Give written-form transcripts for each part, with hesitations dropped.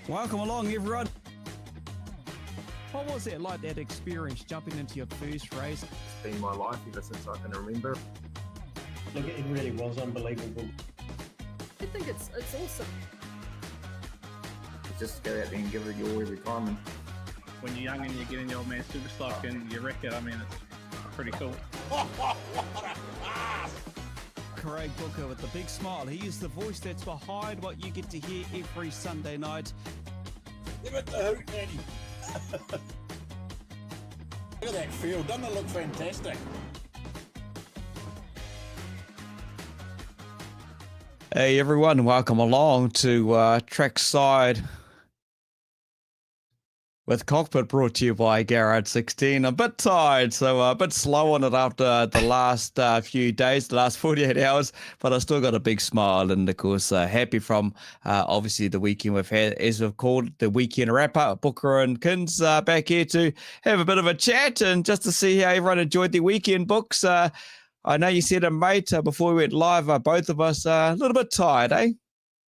Welcome along, everyone. What was it like, that experience, jumping into your first race? It's been my life ever since I can remember. Look, it really was unbelievable. I think it's awesome. Just go out there and give it your all every time. And when you're young and you get in the old man super stock and you wreck it, I mean, it's pretty cool. Craig Booker with the big smile. He is the voice that's behind what you get to hear every Sunday night. Give it the hoot, Danny. Look at that field. Doesn't it look fantastic? Hey everyone, welcome along to Trackside with Cockpit, brought to you by Garage 16. A bit tired, so a bit slow on it after the last few days, the last 48 hours, but I still got a big smile and, of course, happy from obviously the weekend we've had, as we've called the weekend wrap-up. Booker and Kins back here to have a bit of a chat and just to see how everyone enjoyed the weekend. Books. I know you said it, mate, before we went live, both of us a little bit tired, eh?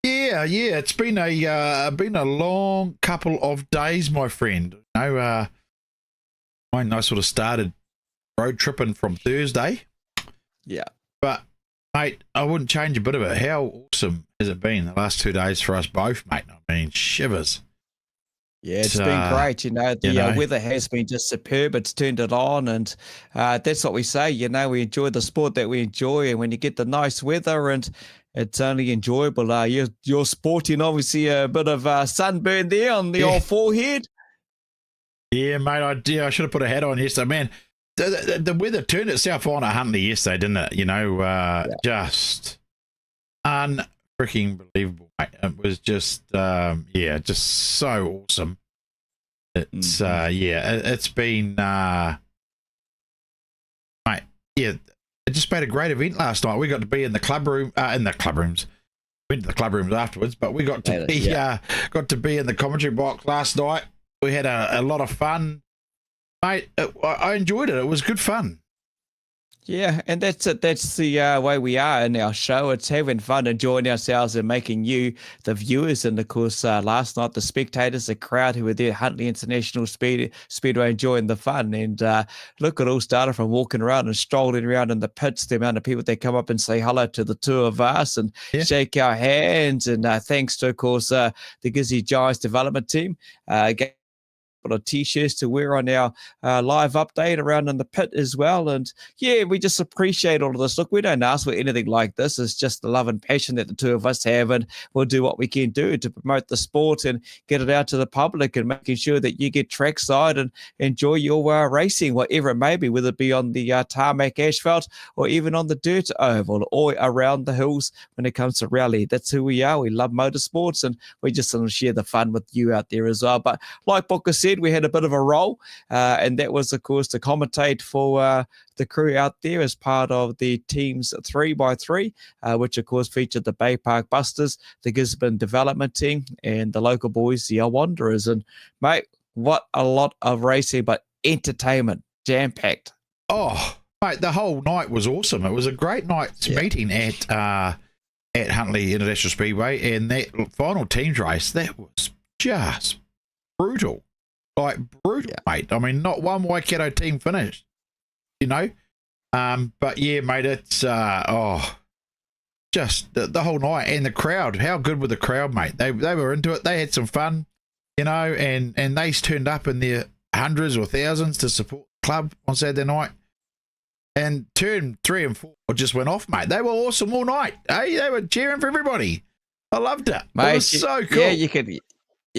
Yeah. It's been a long couple of days, my friend. I sort of started road tripping from Thursday. Yeah. But, mate, I wouldn't change a bit of it. How awesome has it been the last 2 days for us both, mate? I mean, shivers. Yeah, it's been great. The weather has been just superb. It's turned it on, and that's what we say. We enjoy the sport that we enjoy, and when you get the nice weather, and it's only enjoyable. You're sporting, obviously, a bit of sunburn there on the old forehead. Yeah, mate, I should have put a hat on yesterday. Man, the weather turned itself on at Huntley yesterday, didn't it? Just unfreaking believable, mate. It was just so awesome. It's it's been mate, it just made a great event last night. We got to be in the clubrooms. Went to the clubrooms afterwards, but we got to be in the commentary box last night. We had a lot of fun, mate. I enjoyed it. It was good fun. Yeah, and that's it. That's the way we are in our show. It's having fun, enjoying ourselves, and making you, the viewers, and of course, last night, the spectators, the crowd who were there at Huntley International Speedway, enjoying the fun. And look, it all started from walking around and strolling around in the pits, the amount of people that come up and say hello to the two of us and shake our hands. And thanks to, of course, the Gizzy Giants development team. Of t-shirts to wear on our live update around in the pit as well. And we just appreciate all of this. Look, we don't ask for anything like this. It's just the love and passion that the two of us have, and we'll do what we can do to promote the sport and get it out to the public, and making sure that you get trackside and enjoy your racing, whatever it may be, whether it be on the tarmac asphalt or even on the dirt oval or around the hills when it comes to rally. That's who we are. We love motorsports, and we just want to share the fun with you out there as well. But like Booker said, we had a bit of a role, and that was, of course, to commentate for the crew out there as part of the team's 3x3, which, of course, featured the Bay Park Busters, the Gisborne Development Team, and the local boys, the Wanderers. And, mate, what a lot of racing, but entertainment, jam-packed. Oh, mate, the whole night was awesome. It was a great night's meeting at Huntley International Speedway, and that final teams race, that was just brutal. Like, brutal, mate. I mean, not one Waikato team finished, But, yeah, mate, it's, just the whole night. And the crowd, how good were the crowd, mate? They were into it. They had some fun, and they turned up in their hundreds or thousands to support the club on Saturday night. And turn 3 and 4 just went off, mate. They were awesome all night. Hey, they were cheering for everybody. I loved it. Mate, it was so cool. Yeah, you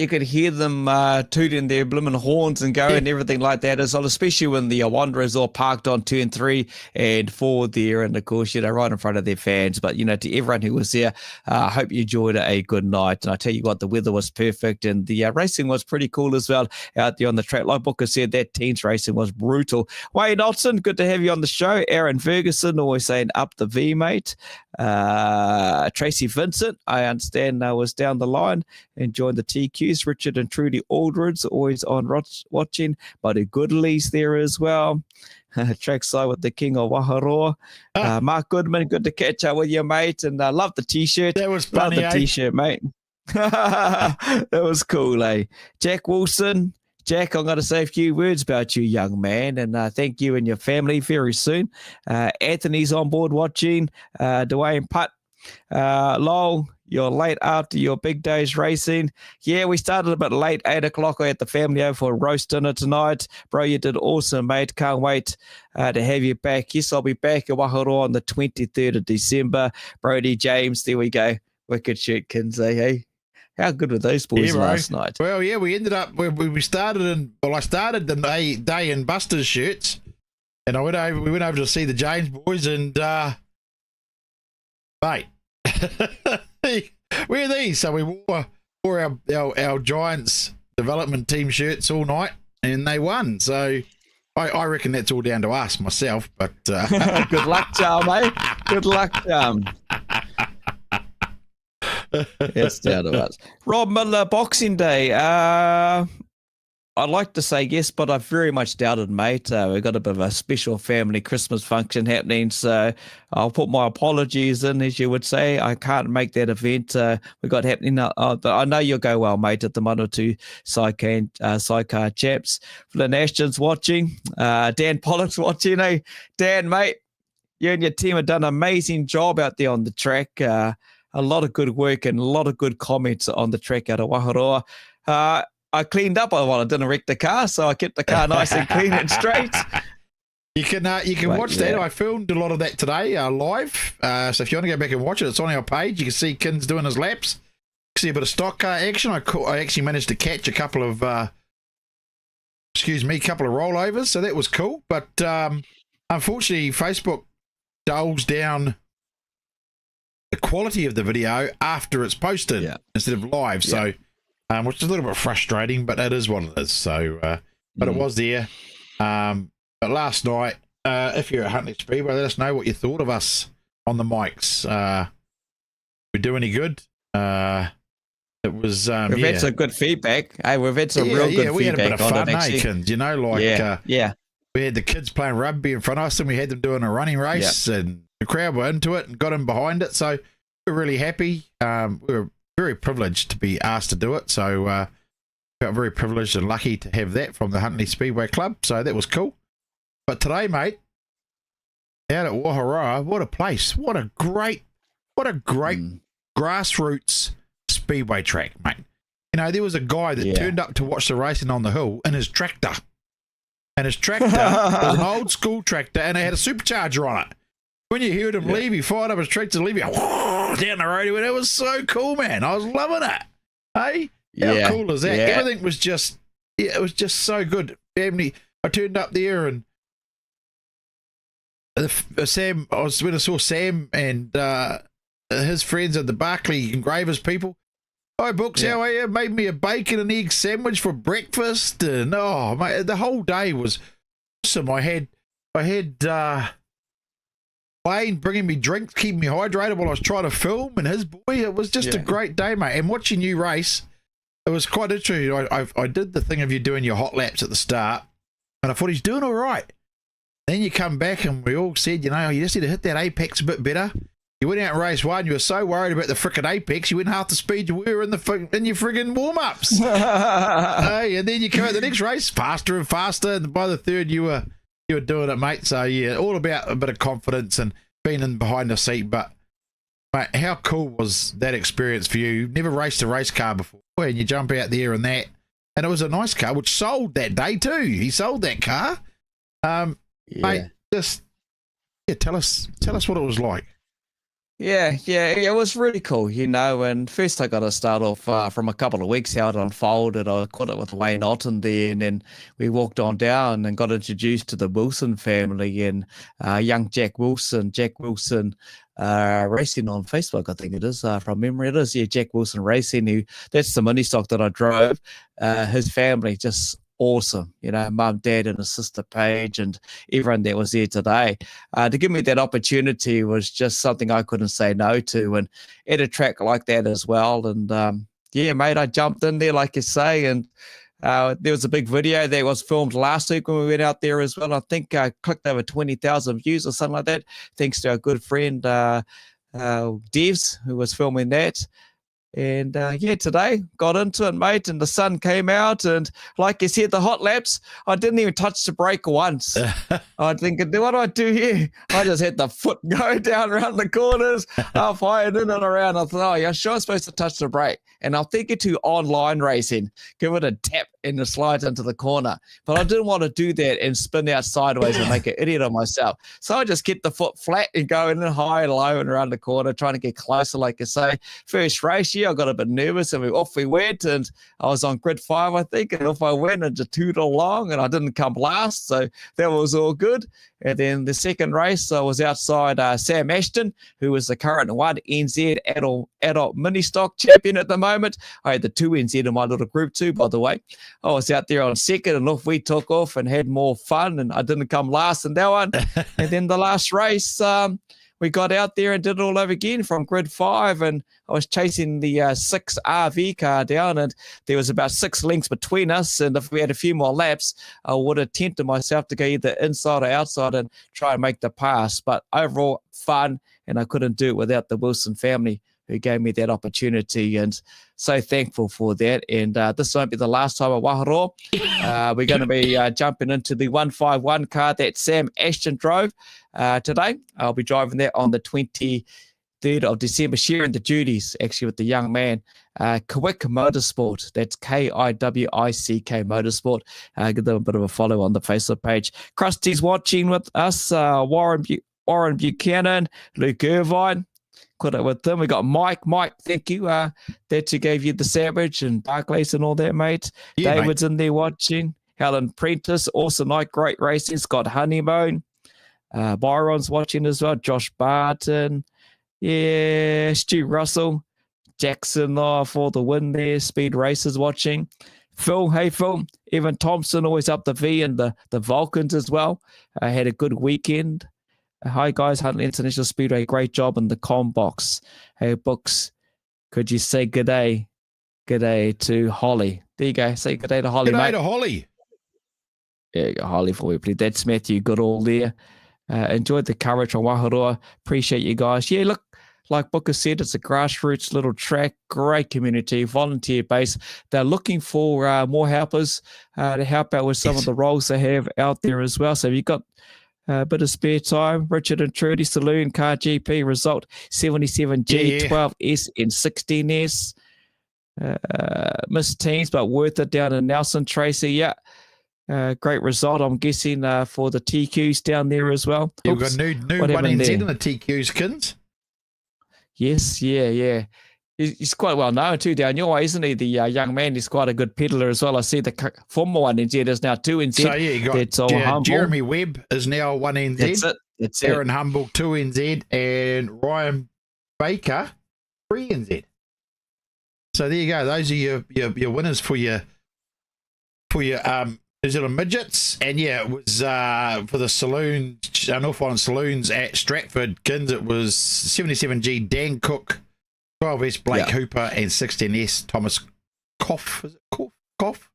could hear them tooting their blooming horns and going and everything like that as well, especially when the Wanderers all parked on turn 3 and 4 there, and of course, right in front of their fans. But, to everyone who was there, I hope you enjoyed a good night. And I tell you what, the weather was perfect, and the racing was pretty cool as well out there on the track. Like Booker said, that teens racing was brutal. Wayne Olsen, good to have you on the show. Aaron Ferguson, always saying up the V, mate. Tracy Vincent, I understand, was down the line enjoying the TQs. Richard and Trudy Aldridge, always on watching. Buddy Goodley's there as well. Trackside with the King of Waharoa. Mark Goodman, good to catch up with you, mate. And I love the T-shirt. That was funny, Love the T-shirt, mate. That was cool, eh? Jack Wilson. Jack, I'm going to say a few words about you, young man, and thank you and your family very soon. Anthony's on board watching. Dwayne Putt. Lowell, you're late after your big day's racing. Yeah, we started a bit late, 8 o'clock. I had the family over for roast dinner tonight. Bro, you did awesome, mate. Can't wait to have you back. Yes, I'll be back at Waharo on the 23rd of December. Brody, James, there we go. Wicked shit, Kinsey, hey? How good were those boys last night? Well, yeah, we ended up, we started in, well, I started the day in Buster's shirts, and we went over to see the James boys, and, mate, we're these. So we wore our Giants development team shirts all night, and they won. So I reckon that's all down to us, myself, but. Good luck, Charm, eh? Good luck, Charm. It's down to us. Rob Miller, Boxing Day. I'd like to say yes, but I very much doubt it, mate. We've got a bit of a special family Christmas function happening, so I'll put my apologies in, as you would say. I can't make that event we got happening, but I know you'll go well, mate, at the one or two sidecar chaps. Flynn Ashton's watching. Dan Pollock's watching. Hey, Dan, mate, you and your team have done an amazing job out there on the track. A lot of good work and a lot of good comments on the track out of Waharoa. I cleaned up. I didn't wreck the car, so I kept the car nice and clean and straight. You can watch that. I filmed a lot of that today live. So if you want to go back and watch it, it's on our page. You can see Kins doing his laps. See a bit of stock car action. I actually managed to catch a couple of rollovers, so that was cool. But unfortunately, Facebook dulls down the quality of the video after it's posted instead of live. So, which is a little bit frustrating, but that is what it is. So, but it was there. But last night, if you're at Huntley Speedway, let us know what you thought of us on the mics. We do any good? It was we've had some good feedback. Hey, we've had some real good we feedback. Had a bit of fun, Kins, you know, like we had the kids playing rugby in front of us, and we had them doing a running race, and the crowd were into it and got in behind it. So we're really happy. We were very privileged to be asked to do it. So felt very privileged and lucky to have that from the Huntley Speedway Club. So that was cool. But today, mate, out at Waharoa, what a place! What a great grassroots speedway track, mate. You know, there was a guy that turned up to watch the racing on the hill in his tractor. And his tractor was an old school tractor, and it had a supercharger on it. When you heard him leave, he fired up his tractor, leave down the road. It was so cool, man. I was loving it. Hey, how cool is that? Yeah. Everything was just, it was just so good. Family, I turned up there, and Sam, when I saw Sam and his friends at the Barclay Engravers people. Hi, Books, how are you? Made me a bacon and egg sandwich for breakfast, and oh, mate, the whole day was awesome. I had Wayne bringing me drinks, keeping me hydrated while I was trying to film, and his boy. It was just a great day, mate. And watching you race, it was quite interesting. I did the thing of you doing your hot laps at the start, and I thought he's doing all right. Then you come back, and we all said, you know, you just need to hit that apex a bit better. You went out and race one. You were so worried about the frickin' apex, you went half the speed you were in your friggin' warm-ups. Hey, and then you come out the next race faster and faster, and by the third you were doing it, mate. So yeah, all about a bit of confidence and being in behind the seat. But mate, how cool was that experience for you? You've never raced a race car before, and you jump out there and that, and it was a nice car which sold that day too. He sold that car. Mate, just tell us what it was like. Yeah, it was really cool, you know, and first I got to start off from a couple of weeks how it unfolded. I caught it with Wayne Otten there, and then we walked on down and got introduced to the Wilson family and young Jack Wilson racing on Facebook, I think it is, from memory. It is, Jack Wilson Racing, that's the mini stock that I drove. His family, just awesome, you know, mum, dad, and his sister Paige, and everyone that was there today. To give me that opportunity was just something I couldn't say no to, and at a track like that as well. And mate, I jumped in there, like you say, and there was a big video that was filmed last week when we went out there as well. I think I clicked over 20,000 views or something like that, thanks to our good friend Devs, who was filming that. And today got into it, mate, and the sun came out. And like you said, the hot laps, I didn't even touch the brake once. I think, what do I do here? I just had the foot go down around the corners, up high and in and around. I thought, oh, yeah, sure, I'm supposed to touch the brake. And I'm thinking to online racing, give it a tap and it slides into the corner. But I didn't want to do that and spin out sideways and make an idiot of myself. So I just kept the foot flat and going in high and low and around the corner, trying to get closer, like you say. First race year, I got a bit nervous and off we went. And I was on grid 5, I think, and off I went and just tooted along, and I didn't come last. So that was all good. And then the second race, I was outside Sam Ashton, who is the current 1NZ adult mini stock champion at the moment. I had the 2NZ in my little group too, by the way. I was out there on second, and off we took off and had more fun, and I didn't come last in that one. And then the last race, we got out there and did it all over again from grid 5, and I was chasing the 6 RV car down, and there was about 6 lengths between us, and if we had a few more laps, I would have tempted myself to go either inside or outside and try and make the pass. But overall, fun, and I couldn't do it without the Wilson family, who gave me that opportunity, and so thankful for that. And this won't be the last time at Waharoa. We're going to be jumping into the 151 car that Sam Ashton drove today. I'll be driving that on the 23rd of December, sharing the duties actually with the young man, Kwick Motorsport. That's Kiwick Motorsport. Give them a bit of a follow on the Facebook page. Krusty's watching with us, Warren Buchanan, Luke Irvine. Caught up with them. We got Mike. Mike, thank you. That you gave you the sandwich and Barclays and all that, mate. Yeah, David's in there watching. Helen Prentice, awesome night, great racing. Scott Honeymoon. Byron's watching as well. Josh Barton. Yeah, Stu Russell. Jackson for the win there. Speed Racers watching. Phil, hey Phil. Evan Thompson, always up the V, and the Vulcans as well. Had a good weekend. Hi guys, Huntley International Speedway, great job in the com box. Hey Books, could you say good day to Holly? There you go, say good day to Holly, Good day mate. to Holly. There you go, Holly for you, please. That's Matthew Goodall there. Enjoyed the coverage on Waharoa. Appreciate you guys. Yeah, look, like Booker said, it's a grassroots little track, great community, volunteer base. They're looking for more helpers to help out with some of the roles they have out there as well. So if you've got a bit of spare time, Richard and Trudy Saloon Car GP result 77G, 12S and 16S. Missed teams, but worth it down in Nelson. Tracy, yeah. Great result, I'm guessing, for the TQs down there as well. You've got new 1NZ in the TQs, Kins. Yes, yeah. He's quite well known too down your way, isn't he? The young man, he's quite a good peddler as well. I see the former 1NZ is now 2NZ. So yeah, you got Jeremy Webb is now 1NZ. That's Aaron Humble 2NZ, and Ryan Baker 3NZ. So there you go. Those are your winners for your New Zealand midgets. And yeah, it was for the saloon, North Island Saloons at Stratford, Kins. It was 77G Dan Cook, 12S Blake Hooper, and 16S Thomas Koff. Is it Koff?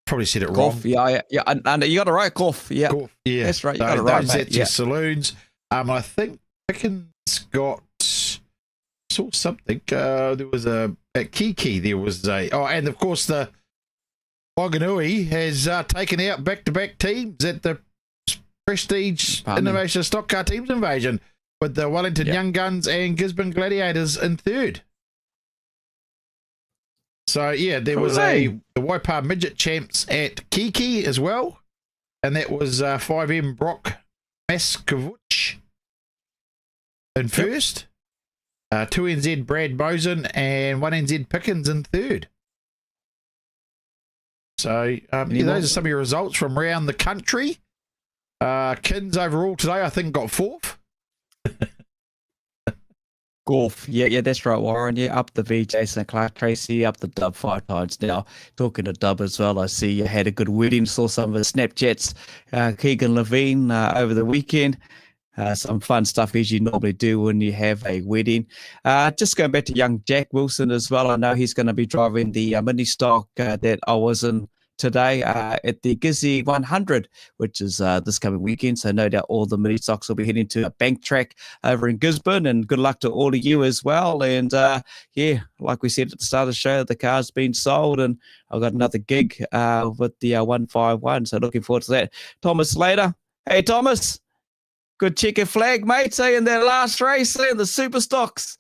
Probably said it wrong. Yeah. And you got it right, Koff. Yeah. Koff, yeah. That's right. You got it right, mate. That's your saloons. I think Pickens got saw something. There was at Kiki. There was and of course the Wanganui has taken out back-to-back teams at the Prestige Innovation Stock Car Teams Invasion, with the Wellington Young Guns and Gisborne Gladiators in third. So yeah, there was the Waipa Midget Champs at Kiki as well, and that was 5M Brock Maskovich in first, 2NZ Brad Boson, and 1NZ Pickens in third. So those are some of your results from around the country. Kins overall today, I think, got fourth. Golf, yeah, that's right, Warren. Yeah, up the V, Jason Clark, Tracy, up the dub 5 times now. Talking to dub as well, I see you had a good wedding, saw some of the Snapchats. Keegan Levine over the weekend. Some fun stuff as you normally do when you have a wedding. Just going back to young Jack Wilson as well. I know he's going to be driving the mini stock that I was in today at the Gizzy 100, which is this coming weekend. So no doubt all the mini stocks will be heading to a bank track over in Gisborne, and good luck to all of you as well. And yeah, like we said at the start of the show, the car's been sold, and I've got another gig with the 151. So looking forward to that. Thomas Slater. Hey, Thomas. Good checker flag, mate. Say in that last race, in the super stocks.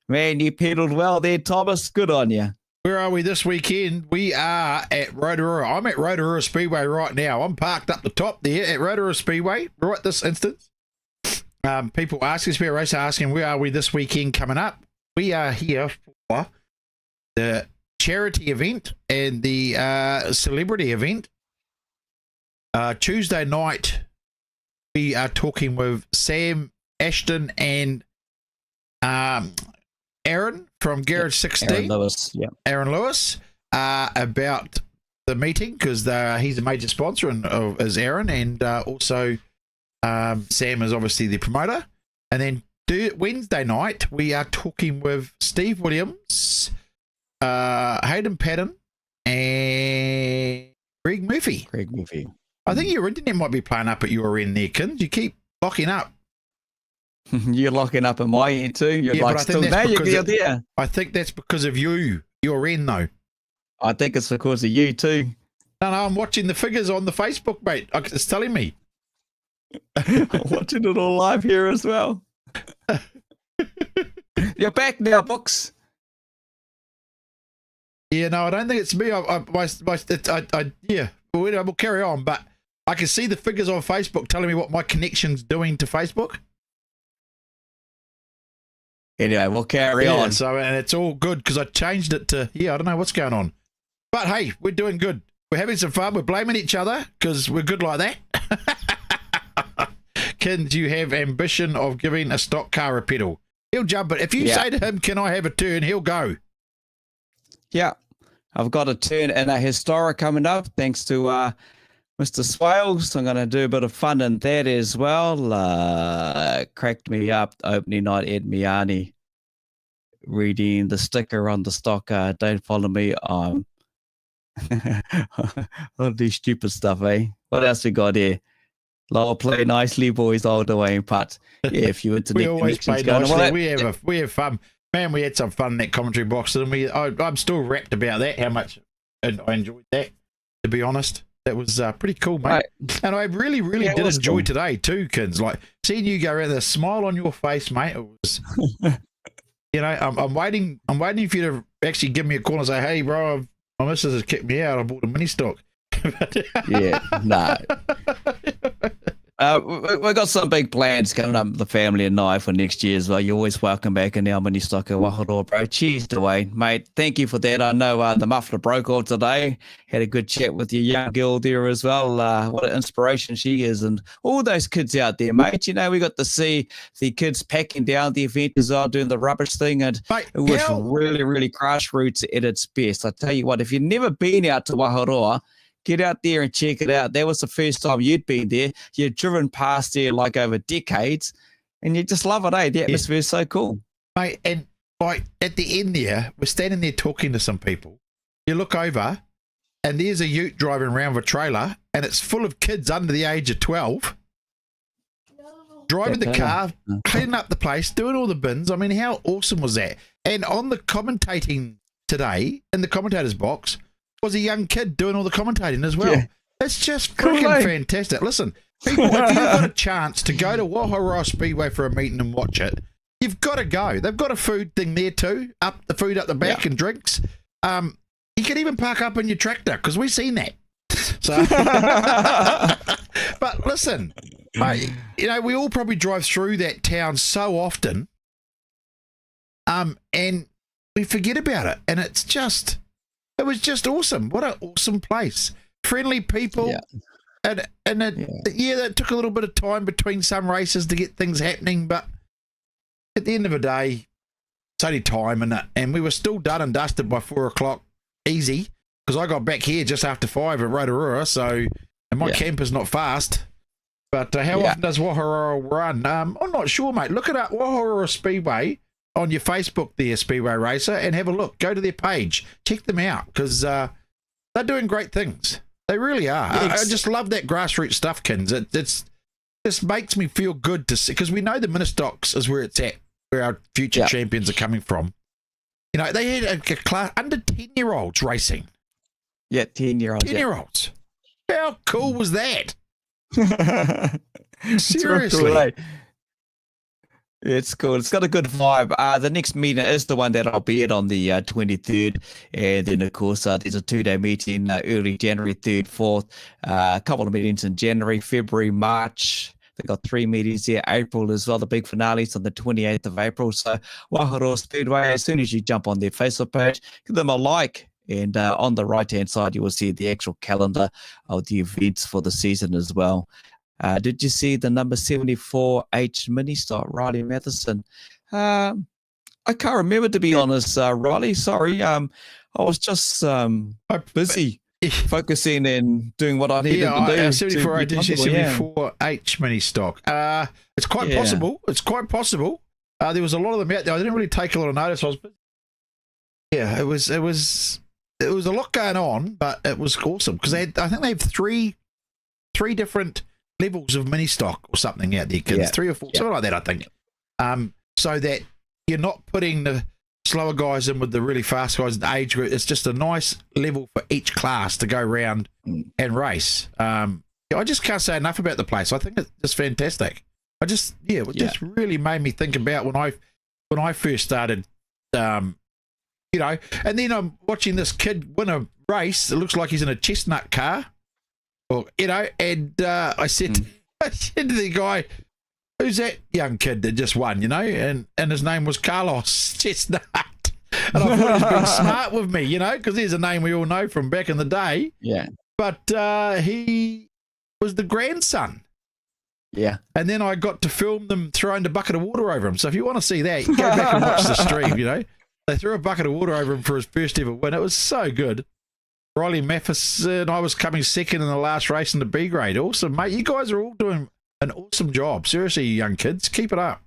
Man, you pedaled well there, Thomas. Good on you. Where are we this weekend? We are at Rotorua. I'm at Rotorua Speedway right now. I'm parked up the top there at Rotorua Speedway right this instance. People asking, Spirit Racer asking, where are we this weekend coming up? We are here for the charity event and the celebrity event. Tuesday night, we are talking with Sam Ashton and Aaron from Garage 16. Aaron Lewis, yeah. Aaron Lewis, about the meeting, because he's a major sponsor of is Aaron, and also Sam is obviously the promoter. And then Wednesday night, we are talking with Steve Williams, Hayden Patton, and Greg Murphy. Greg Murphy. I think your internet might be playing up at your end there, Kins. You keep locking up. You're locking up in my end too. You're like, still there. You're there. I think that's because of you. Your end, though. I think it's because of you too. No, I'm watching the figures on the Facebook, mate. It's telling me. I'm watching it all live here as well. You're back now, Books. Yeah, no, I don't think it's me. Yeah, we'll carry on, but I can see the figures on Facebook telling me what my connection's doing to Facebook. Anyway, we'll carry on. So, and it's all good because I changed it to, I don't know what's going on. But hey, we're doing good. We're having some fun. We're blaming each other because we're good like that. Kins, you have ambition of giving a stock car a pedal. He'll jump it. If you say to him, can I have a turn, he'll go. Yeah. I've got a turn in a historic coming up thanks to Mr. Swales. I'm going to do a bit of fun in that as well. Cracked me up opening night Ed Miani reading the sticker on the stock. Don't follow me on all this stupid stuff, eh? What else we got here? Lower play nicely, boys, all the way in putt. Yeah, if you internet we always play nicely. Well, we have fun. Man, we had some fun in that commentary box, and I'm still wrapped about that, how much I enjoyed that, to be honest. That was pretty cool, mate. Right. And I really did enjoy today too, Kins. Like, seeing you go around there, smile on your face, mate. It was, I'm waiting for you to actually give me a call and say, hey, bro, my missus has kicked me out. I bought a mini stock. Yeah, no. We've got some big plans coming up with the family and I for next year as well. You're always welcome back in our mini stock at Waharoa, bro. Cheers, Dwayne, mate. Thank you for that. I know the muffler broke off today. Had a good chat with your young girl there as well. What an inspiration she is, and all those kids out there, mate. You know, we got to see the kids packing down the event as well, doing the rubbish thing, and mate, it was really grassroots at its best. I tell you what, if you've never been out to Waharoa, get out there and check it out. That was the first time you'd been there. You'd driven past there like over decades, and you just love it, eh? The atmosphere is so cool. Mate, and like at the end there, we're standing there talking to some people. You look over, and there's a ute driving around with a trailer, and it's full of kids under the age of 12. Driving the car, cleaning up the place, doing all the bins. I mean, how awesome was that? And on the commentating today, in the commentator's box, was a young kid doing all the commentating as well. Yeah. It's just freaking fantastic. Listen, people, if you've got a chance to go to Waharoa Speedway for a meeting and watch it, you've got to go. They've got a food thing there too, the food up the back and drinks. You can even park up in your tractor because we've seen that. So, but listen, we all probably drive through that town so often, and we forget about it, and it was just awesome. What an awesome place. Friendly people. Yeah. And that took a little bit of time between some races to get things happening, but at the end of the day, it's only time, and we were still done and dusted by 4 o'clock, easy, because I got back here just after 5 at Rotorua, and my camper's not fast. But how often does Waharoa run? I'm not sure, mate. Look it up, Waharoa Speedway, on your Facebook there, Speedway Racer, and have a look. Go to their page. Check them out, because they're doing great things. They really are. I Yes. just love that grassroots stuff, Kins. It's just makes me feel good to see, because we know the Ministocks is where it's at, where our future Yeah. champions are coming from. You know, they had a class under 10-year-olds racing. Yeah, 10-year-old. 10-year-olds. How cool was that? It's real Seriously. cool, eh? It's cool. It's got a good vibe. The next meeting is the one that I'll be at on the 23rd. And then, of course, there's a 2-day meeting early January 3rd, 4th. A couple of meetings in January, February, March. They've got 3 meetings there. April as well. The big finale's on the 28th of April. So, Waiharoa Speedway, as soon as you jump on their Facebook page, give them a like. And on the right-hand side, you will see the actual calendar of the events for the season as well. Did you see the number 74H mini stock, Riley Matheson? I can't remember, to be honest, Riley. Sorry. I was just busy focusing and doing what I needed to do. 74H mini stock. It's quite possible. It's quite possible. There was a lot of them out there. I didn't really take a lot of notice. I was busy. Yeah, it was a lot going on, but it was awesome because I think they have three different levels of mini stock or something out there, kids. 3 or 4, something like that, I think. So that you're not putting the slower guys in with the really fast guys in the age group. It's just a nice level for each class to go around and race. I just can't say enough about the place. I think it's just fantastic. It just really made me think about when I first started, you know, and then I'm watching this kid win a race. It looks like he's in a chestnut car. Well, you know, and I said to the guy, "Who's that young kid that just won?" You know, and his name was Carlos Chestnut. And I thought he was being smart with me, you know, because there's a name we all know from back in the day. Yeah. But he was the grandson. Yeah. And then I got to film them throwing a bucket of water over him. So if you want to see that, go back and watch the stream, you know. They threw a bucket of water over him for his first ever win. It was so good. Riley Matheson, I was coming second in the last race in the B grade. Awesome, mate. You guys are all doing an awesome job. Seriously, you young kids, keep it up.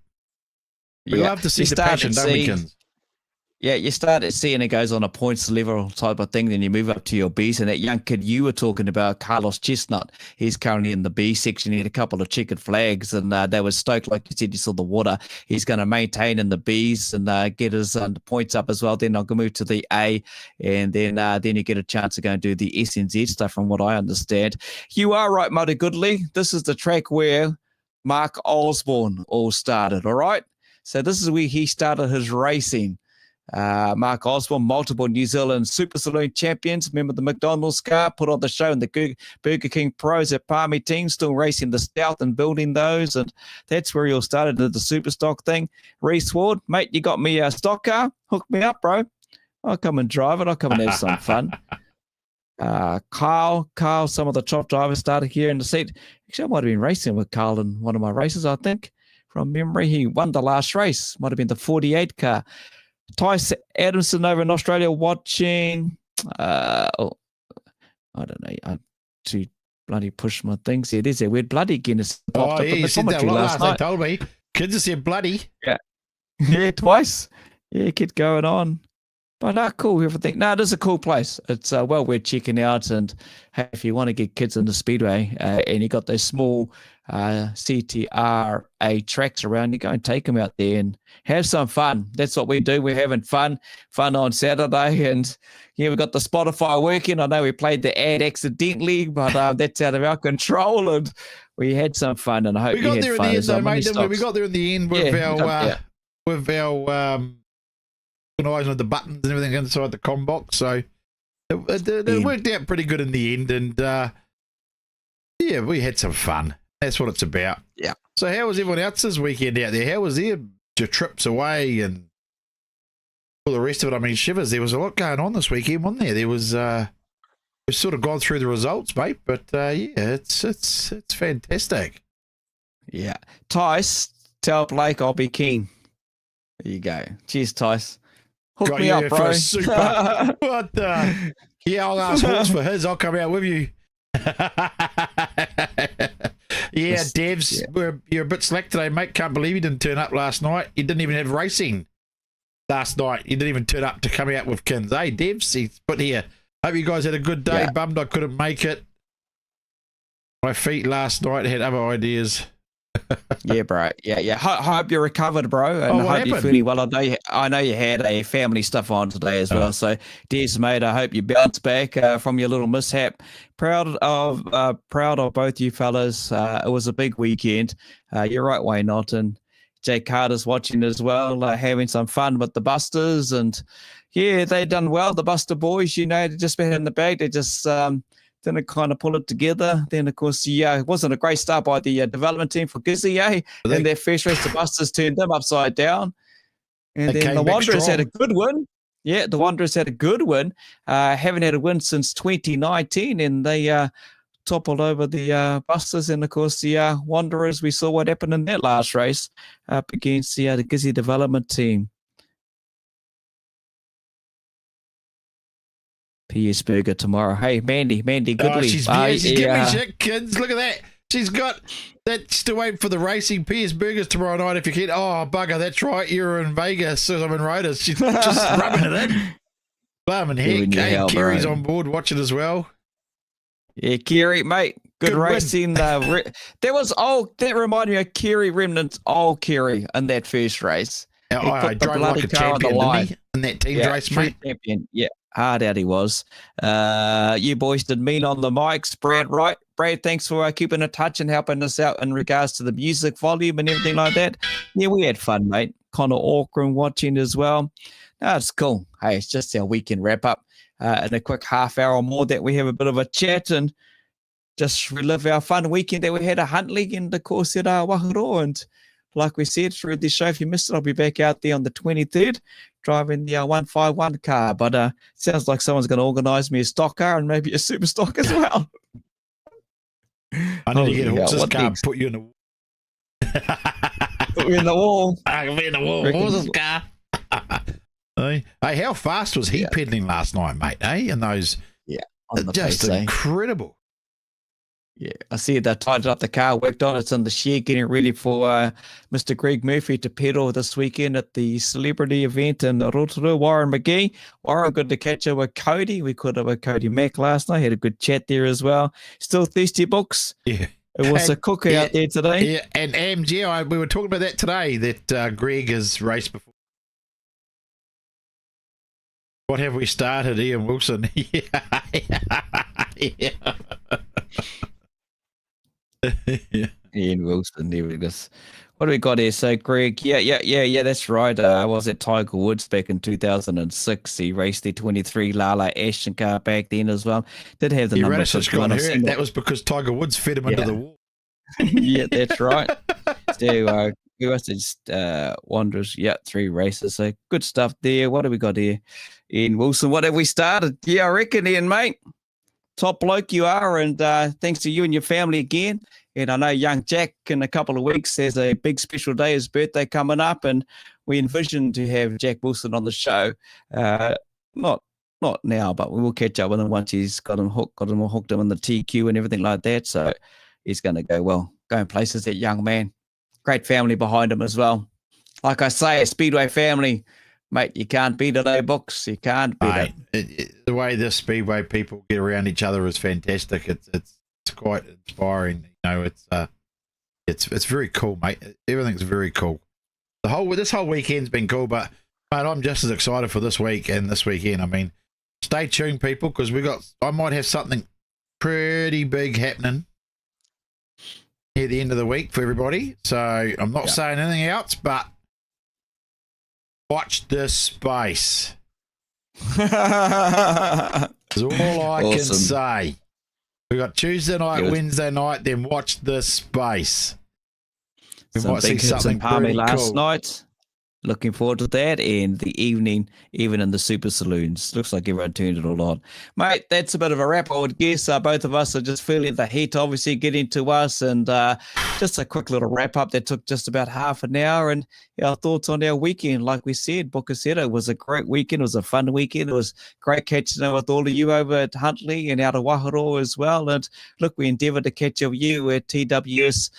We love to see the passion, don't we, kids? Yeah, you start at C and it goes on a points level type of thing. Then you move up to your Bs. And that young kid you were talking about, Carlos Chestnut, he's currently in the B section. He had a couple of checkered flags and they were stoked. Like you said, you saw the water. He's going to maintain in the Bs and get his points up as well. Then I'll go move to the A. And then you get a chance to go and do the SNZ stuff from what I understand. You are right, Muddy Goodley. This is the track where Mark Osborne all started, all right? So this is where he started his racing. Mark Osborne, multiple New Zealand Super Saloon champions. Remember the McDonald's car, put on the show in the Burger King Pros at Palmy team, still racing the Stout and building those. And that's where he all started, the super stock thing. Reese Ward, mate, you got me a stock car? Hook me up, bro. I'll come and drive it. I'll come and have some fun. Kyle, some of the top drivers started here in the seat. Actually, I might have been racing with Kyle in one of my races, I think. From memory, he won the last race. Might have been the 48 car. Tice Adamson over in Australia watching. I don't know. I'm too bloody push my things. It is a weird bloody Guinness. Oh, yeah, you said that last night. They told me. Kids are saying bloody. Yeah. Yeah, twice. Yeah, keep going on. But cool, everything. No, it is a cool place. It's well worth checking out. And hey, if you want to get kids in the speedway and you got those small CTRA tracks around, you go and take them out there and have some fun. That's what we do. We're having fun on Saturday. And yeah, we got the Spotify working. I know we played the ad accidentally, but that's out of our control. And we had some fun. And I hope we got there in the end, though, mate. We got there in the end with our organising the buttons and everything inside the com box. So it worked out pretty good in the end. And yeah, we had some fun. That's what it's about. Yeah. So how was everyone else's weekend out there? How was your trips away and all the rest of it? I mean, shivers, there was a lot going on this weekend, wasn't there? There was we've sort of gone through the results, mate, but yeah, it's fantastic. Yeah. Tice, tell Blake I'll be keen. There you go. Cheers, Tice. Hook me up, bro. For a super. What the? Yeah, I'll ask Horse for his. I'll come out with you. Yeah, Devs, you're a bit slack today, mate. Can't believe you didn't turn up last night. You didn't even have racing last night. You didn't even turn up to come out with Kins. Hey, Devs, he's put here. Hope you guys had a good day. Yeah. Bummed I couldn't make it. My feet last night had other ideas. Yeah, bro. Yeah. Hope you're recovered, bro, and what hope you're happened? feeling well. I know you had a family stuff on today as well. So, Des, mate, I hope you bounce back from your little mishap. Proud of both you fellas. It was a big weekend. You're right, Wayne Norton. Jake Carter's watching as well, having some fun with the Busters, and yeah, they done well. The Buster boys, they just been in the bag. They just didn't kind of pull it together. Then, of course, it wasn't a great start by the development team for Gizzy, in their first race, the Busters turned them upside down. And then the Wanderers had a good win. Yeah, the Wanderers had a good win. Haven't had a win since 2019, and they toppled over the Busters. And, of course, the Wanderers, we saw what happened in that last race up against the Gizzy development team. P.S. Burger tomorrow. Hey, Mandy, Goodley. She's giving me shit, kids. Look at that. She's got that. Still waiting for the racing. P.S. Burgers tomorrow night if you can. Oh, bugger. That's right. You're in Vegas. So I'm in Raiders. She's just rubbing it in. Bum and heck. Hey, Kerry's on board watching as well. Yeah, Kerry, mate. Good racing. That reminded me of Kerry Remnant's old Kerry in that first race. I drove like a champion, didn't he? In that team's race, mate. Champion. Yeah. Hard out he was. You boys did mean on the mics, Brad, right? Brad, thanks for keeping in touch and helping us out in regards to the music volume and everything like that. Yeah, we had fun, mate. Connor Auckland watching as well. No, it's cool. Hey, it's just our weekend wrap up. In a quick half hour or more that we have a bit of a chat and just relive our fun weekend that we had at Huntly and, of course, at Waharo. And like we said through this show, if you missed it, I'll be back out there on the 23rd driving the 151 car. But it sounds like someone's going to organise me a stock car and maybe a super stock as well. I need to get a horse's car, put you in the wall. Put me in the wall. I can be in the wall. Horse's car. Hey, how fast was he pedaling last night, mate? And those, on the just pace, incredible. Yeah, I see they tied up the car, worked on it. It's in the shed, getting ready for Mr. Greg Murphy to pedal this weekend at the celebrity event in Rotorua. Warren McGee. Warren, good to catch up with Cody. We caught up with Cody Mack last night. Had a good chat there as well. Still thirsty, Books? Yeah. It was a cooker out there today. Yeah, and AMG, we were talking about that today, that Greg has raced before. What have we started, Ian Wilson? Yeah. Ian Wilson, there we go. What do we got here? So Greg, yeah, that's right. I was at Tiger Woods back in 2006. He raced the 23 Lala Ashton car back then as well. Did have the you number. That was because Tiger Woods fed him into the wall. Yeah, that's right. So we was just Wanderers. Yeah, 3 races. So good stuff there. What do we got here? Ian Wilson, what have we started? Yeah, I reckon, Ian, mate. Top bloke you are, and thanks to you and your family again. And I know young Jack in a couple of weeks has a big special day, his birthday coming up, and we envision to have Jack Wilson on the show. Not now, but we will catch up with him once he's got him hooked in the TQ and everything like that. So he's going to going places, that young man. Great family behind him as well. Like I say, a Speedway family. Mate, you can't beat it, Books. You can't beat it. The way the Speedway people get around each other is fantastic. It's quite inspiring. It's very cool, mate. Everything's very cool. This whole weekend's been cool, but mate, I'm just as excited for this week and this weekend. I mean, stay tuned, people, because I might have something pretty big happening near the end of the week for everybody. So I'm not saying anything else, but watch this space. That's all I can say. We got Tuesday night, Wednesday night, then watch this space. We might see something pretty last cool. night. Looking forward to that, and the evening, even in the super saloons. Looks like everyone turned it all on. Mate, that's a bit of a wrap, I would guess. Both of us are just feeling the heat, obviously, getting to us, and just a quick little wrap-up that took just about half an hour, and our thoughts on our weekend. Like we said, Booker said, it was a great weekend. It was a fun weekend. It was great catching up with all of you over at Huntly and out of Waharo as well. And look, we endeavoured to catch up with you at TWS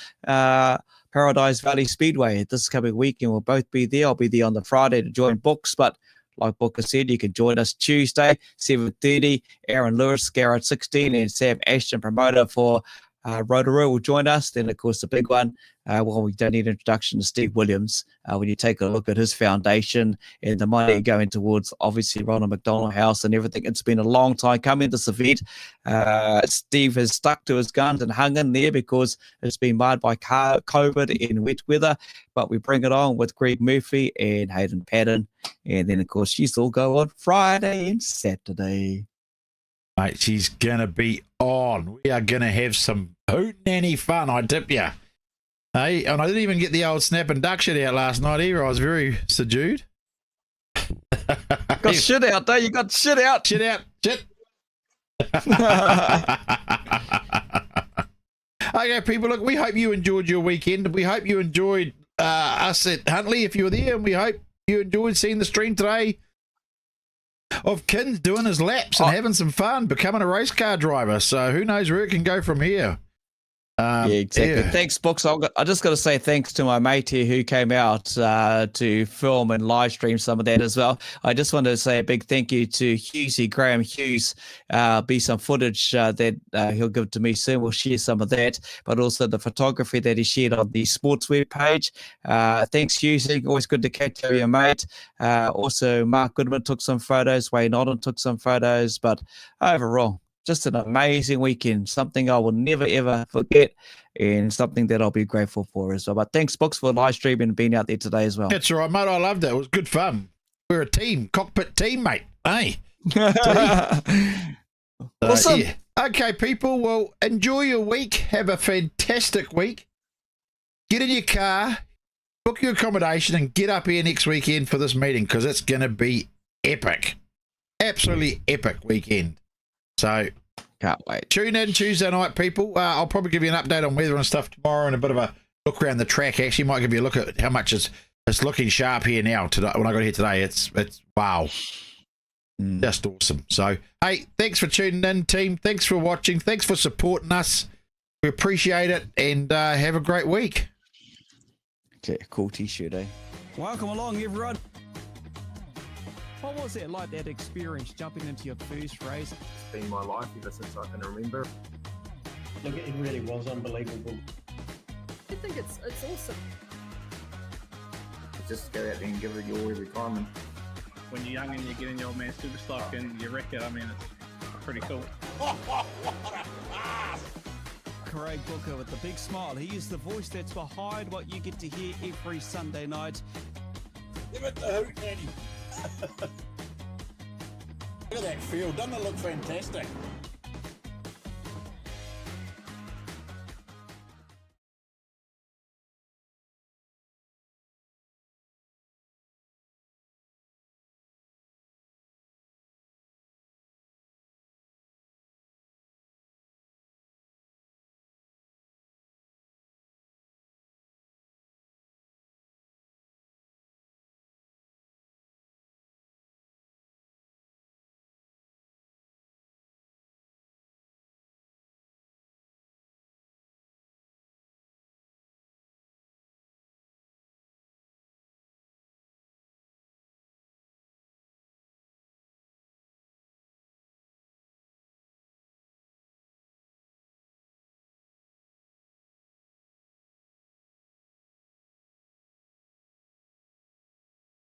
Paradise Valley Speedway this coming weekend. We'll both be there. I'll be there on the Friday to join Books, but like Booker said, you can join us Tuesday, 7:30. Aaron Lewis, Garrett 16, and Sam Ashton, promoter for Rotorua will join us. Then, of course, the big one, well, we don't need introduction to Steve Williams. When you take a look at his foundation and the money going towards, obviously, Ronald McDonald House and everything, it's been a long time coming, this event. Steve has stuck to his guns and hung in there because it's been marred by COVID and wet weather. But we bring it on with Greg Murphy and Hayden Patton. And then, of course, she's all go on Friday and Saturday. Mate, she's going to be on. We are going to have some hootenanny fun, I tip you. Hey, and I didn't even get the old snap and duck shit out last night either. I was very subdued. Got shit out, though. You got shit out. Shit out. Shit. Okay, people, look, we hope you enjoyed your weekend. We hope you enjoyed us at Huntley if you were there, and we hope you enjoyed seeing the stream today of Kins doing his laps and having some fun, becoming a race car driver. So who knows where it can go from here. Yeah, exactly. Yeah. Thanks, Books. I just got to say thanks to my mate here who came out to film and live stream some of that as well. I just wanted to say a big thank you to Graham Hughes. Be some footage that he'll give to me soon. We'll share some of that, but also the photography that he shared on the sports web page. Thanks, Hughesy. Always good to catch up with your mate. Also, Mark Goodman took some photos. Wayne Odden took some photos. But overall, just an amazing weekend, something I will never, ever forget, and something that I'll be grateful for as well. But thanks, Books, for live streaming and being out there today as well. That's all right, mate. I loved it. It was good fun. We're a team, cockpit team, mate. Hey. Awesome. Yeah. Okay, people. Well, enjoy your week. Have a fantastic week. Get in your car, book your accommodation, and get up here next weekend for this meeting because it's going to be epic. Absolutely epic weekend. So Can't wait. tune in Tuesday night, people. I'll probably give you an update on weather and stuff tomorrow and a bit of a look around the track. Actually, might give you a look at how much it's looking sharp here now. Today, when I got here today, it's wow, just awesome. So, hey, thanks for tuning in, team. Thanks for watching. Thanks for supporting us. We appreciate it, and have a great week. Okay, cool T-shirt, eh? Welcome along, everyone. What was it like, that experience jumping into your first race? It's been my life ever since I can remember. Look, it really was unbelievable. I think it's awesome. Just go out there and give it your every time. And When you're young and you get in your old man super stock and you wreck it, I mean, it's pretty cool. Craig Booker with the big smile. He is the voice that's behind what you get to hear every Sunday night. Give it the hoot, Eddie. Look at that field. Doesn't it look fantastic?